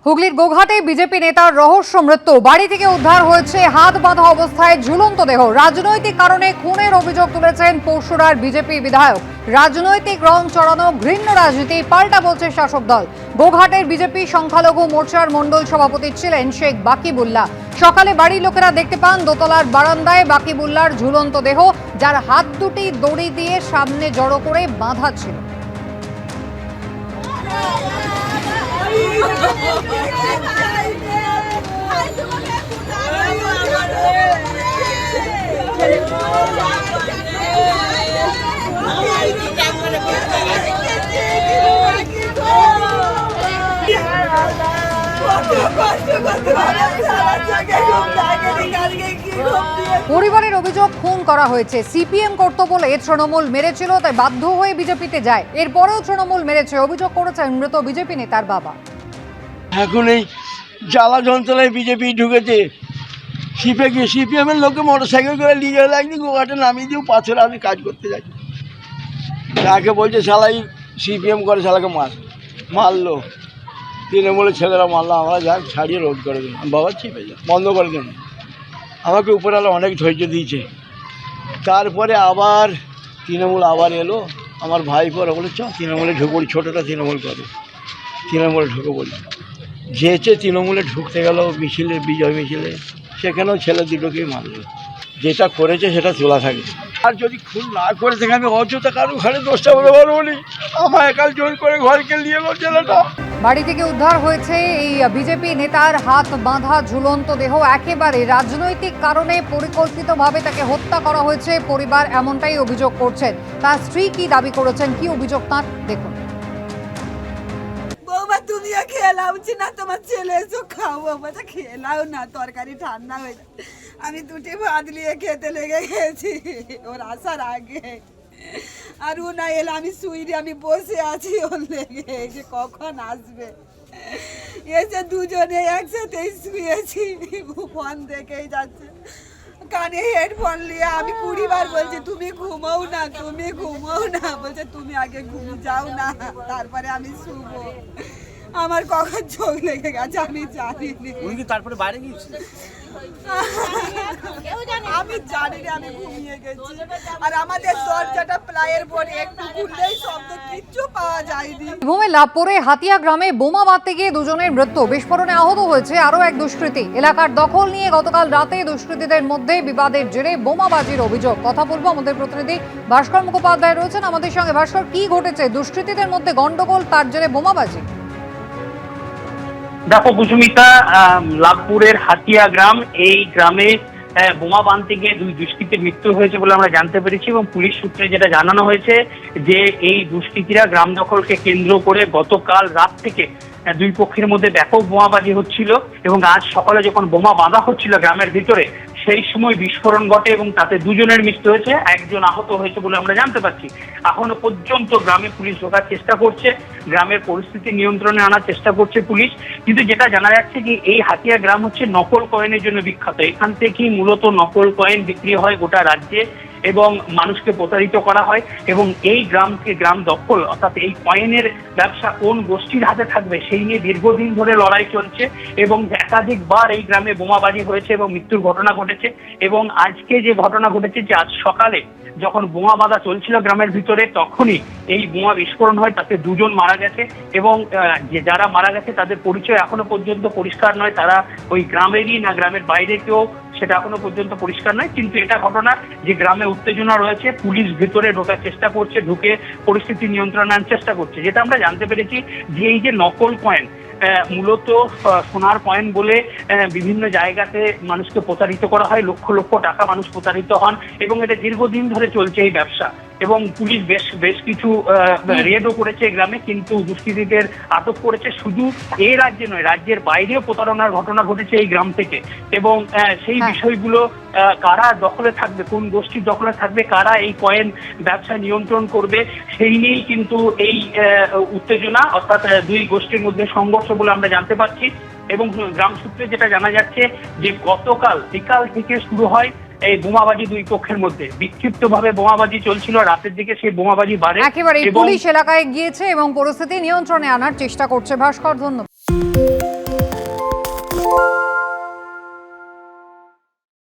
হুগলির গোঘাটে বিজেপি নেতার রহস্য মৃত্যু। বাড়ি থেকে উদ্ধার হয়েছে হাত বাঁধা অবস্থায় ঝুলন্ত দেহ। রাজনৈতিক কারণে খুনের অভিযোগ তুলেছেন পরশুরার বিজেপি বিধায়ক। রাজনৈতিক রং চড়ানো ঘৃণ্য রাজনীতি পাল্টা বলছে শাসক দল। গোঘাটের বিজেপি সংখ্যালঘু মোর্চার মণ্ডল সভাপতি ছিলেন শেখ বাকিবুল্লাহ। সকালে বাড়ির লোকেরা দেখতে পান দোতলার বারান্দায় বাকিবুল্লাহর ঝুলন্ত দেহ, যার হাত দুটি দড়ি দিয়ে সামনে জড়ো করে বাঁধা ছিল। পরিবারের অভিযোগ খুন করা হয়েছে। সিপিএম করত বলে তৃণমূল মেরেছিল, তাই বাধ্য হয়ে বিজেপিতে যায়। এরপরেও তৃণমূল মেরেছে, অভিযোগ করেছেন মৃত বিজেপি নেতার বাবা। এখন এই জ্বালা যন্ত্রণায় বিজেপি ঢুকেছে। সিপিএম এর লোকে মোটরসাইকেল করে নিয়ে গেলে একদিন গোঘাটে নামিয়ে দিয়েও পাথরে আমি কাজ করতে যাই। তাকে বলছে শালাই সিপিএম করে, শালাকে মারলো। তৃণমূলের ছেলেরা মারলো, আমরা যাক ছাড়িয়ে রোড করে দিলাম। বাবা চিপে যা বন্ধ করে দেন। আমাকে উপরওয়ালা অনেক ধৈর্য দিয়েছে। তারপরে আবার তৃণমূল আবার এলো। আমার ভাইপোরা বলে চ তৃণমূলে ঢুকে পড়ি, ছোটোটা তৃণমূল করে, তৃণমূলে ঢুকে পড়ি। যেচে তৃণমূলে ঢুকতে গেল মিছিলে, বিজয় মিছিলে, সেখানেও ছেলে দুটোকেই মারল। যেটা করেছে সেটা তোলা থাকে। আর যদি খুন না করে থাকে আমি অযথা কারো ঘরে দোষটা বলে পারবো নি। আমার একাল জোর করে ঘরকে নিয়ে এলো ছেলেটা। বাড়ি থেকে উদ্ধার হয়েছে এই বিজেপি নেতার হাত বাঁধা ঝুলন্ত দেহ। একেবারে রাজনৈতিক কারণে পরিকল্পিতভাবে তাকে হত্যা করা হয়েছে পরিবার, এমনটাই অভিযোগ করছেন। তার স্ত্রী কি দাবি করেছেন, কি অভিযোগ তাঁর, দেখুন। বৌমা তুমি খেলাও না, তোমার ছেলে এসো খাও। বৌমা খেলাও না, তরকারি ঠান্ডা হয়ে যায়। আমি দুটি ভাত নিয়ে খেতে লেগে গেছি ওর আসার আগে। আর ও না এলে আমি শুইনি, আমি বসে আছি ওর লেগে যে কখন আসবে। এসে দুজনে একসাথে শুয়েছি, ফোন দেখেই যাচ্ছে, কানে হেডফোন নিয়ে। আমি 20 বার বলছি তুমি ঘুমাও না, তুমি ঘুমাও না। বলছে তুমি আগে ঘুম যাও না, তারপরে আমি শুবো। আমার কখন চোখ লেগে গেছে আমি জানি না। তারপরে বাইরে গিয়েছি আমি জানি না, আমি ঘুমিয়ে গেছি। আর আমাদের দরজাটা প্লাইয়ের পরে একটু খুললেই শব্দ, কিচ্ছু পাওয়া যায়নি। বীরভূমের লাভপুরে হাতিয়া গ্রামে বোমা বাঁধতে গিয়ে দুজনের মৃত্যু। বিস্ফোরণে আহত হয়েছে আরও এক দুষ্কৃতী। এলাকার দখল নিয়ে গতকাল রাতে দুষ্কৃতীদের মধ্যে বিবাদের জেরে বোমাবাজির অভিযোগ। কথা বলবো, আমাদের প্রতিনিধি ভাস্কর মুখোপাধ্যায় রয়েছেন আমাদের সঙ্গে। ভাস্কর, কি ঘটেছে? দুষ্কৃতীদের মধ্যে গন্ডগোল, তার জেরে বোমাবাজি। দেখো কুসুমিতা, লাভপুরের হাতিয়া গ্রাম, এই গ্রামে বোমা বাঁধতে গিয়ে দুই দুষ্কৃতীর মৃত্যু হয়েছে বলে আমরা জানতে পেরেছি। এবং পুলিশ সূত্রে যেটা জানানো হয়েছে যে এই দুষ্কৃতীরা গ্রাম দখলকে কেন্দ্র করে গতকাল রাত থেকে দুই পক্ষের মধ্যে ব্যাপক বোমাবাজি হচ্ছিল। এবং আজ সকালে যখন বোমা বাঁধা হচ্ছিল গ্রামের ভিতরে, সেই সময় বিস্ফোরণ ঘটে এবং তাতে দুজনের মৃত্যু হয়েছে, একজন আহত হয়েছে বলে আমরা জানতে পারছি। এখনো পর্যন্ত গ্রামে পুলিশ ঢোকার চেষ্টা করছে, গ্রামের পরিস্থিতি নিয়ন্ত্রণে আনার চেষ্টা করছে পুলিশ। কিন্তু যেটা জানা যাচ্ছে যে এই হাতিয়া গ্রাম হচ্ছে নকল কয়েনের জন্য বিখ্যাত। এখান থেকেই মূলত নকল কয়েন বিক্রি হয় গোটা রাজ্যে এবং মানুষকে প্রতারিত করা হয়। এবং এই গ্রাম দখল, অর্থাৎ এই কয়েনের ব্যবসা কোন গোষ্ঠীর হাতে থাকবে সেই নিয়ে দীর্ঘদিন ধরে লড়াই চলছে। এবং একাধিকবার এই গ্রামে বোমাবাজি হয়েছে এবং মৃত্যুর ঘটনা ঘটেছে। এবং আজকে যে ঘটনা ঘটেছে, যে আজ সকালে যখন বোমা বাঁধা চলছিল গ্রামের ভিতরে, তখনই এই বোমা বিস্ফোরণ হয়, তাতে দুজন মারা গেছে। এবং যারা মারা গেছে তাদের পরিচয় এখনো পর্যন্ত পরিষ্কার নয়, তারা ওই গ্রামেরই না গ্রামের বাইরে কেউ, সেটা এখনো পর্যন্ত পরিষ্কার নয়। কিন্তু এটা ঘটনা যে গ্রামে উত্তেজনা রয়েছে, পুলিশ ভেতরে ঢোকার চেষ্টা করছে, ঢুকে পরিস্থিতি নিয়ন্ত্রণে আনার চেষ্টা করছে। যেটা আমরা জানতে পেরেছি যে এই যে নকল কয়েন, মূলত সোনার কয়েন বলে বিভিন্ন জায়গাতে মানুষকে প্রতারিত করা হয়, লক্ষ লক্ষ টাকা মানুষ প্রতারিত হন। এবং এটা দীর্ঘদিন ধরে চলছে এই ব্যবসা। এবং পুলিশ বেশ কিছু রেডও করেছে গ্রামে, কিন্তু দুষ্কৃতীদের আটক করেছে। শুধু এই রাজ্যে নয়, রাজ্যের বাইরেও প্রতারণার ঘটনা ঘটেছে এই গ্রাম থেকে। এবং সেই বিষয়গুলো কারা দখলে থাকবে, কোন গোষ্ঠীর দখলে থাকবে, কারা এই কয়েন ব্যবসা নিয়ন্ত্রণ করবে, সেই নিয়েই কিন্তু এই উত্তেজনা, অর্থাৎ দুই গোষ্ঠীর মধ্যে সংঘর্ষ বলে আমরা জানতে পারছি। এবং গ্রাম সূত্রে যেটা জানা যাচ্ছে যে গতকাল বিকাল থেকে শুরু হয় এই বোমাবাজি দুই পক্ষের মধ্যে। বিক্ষিপ্তভাবে বোমাবাজি চলছিল, রাতের দিকে সেই বোমাবাজি বাড়ে। একেবারে পুলিশ এলাকায় গিয়েছে এবং পরিস্থিতি নিয়ন্ত্রণে আনার চেষ্টা করছে। ভাস্কর, ধন্যবাদ।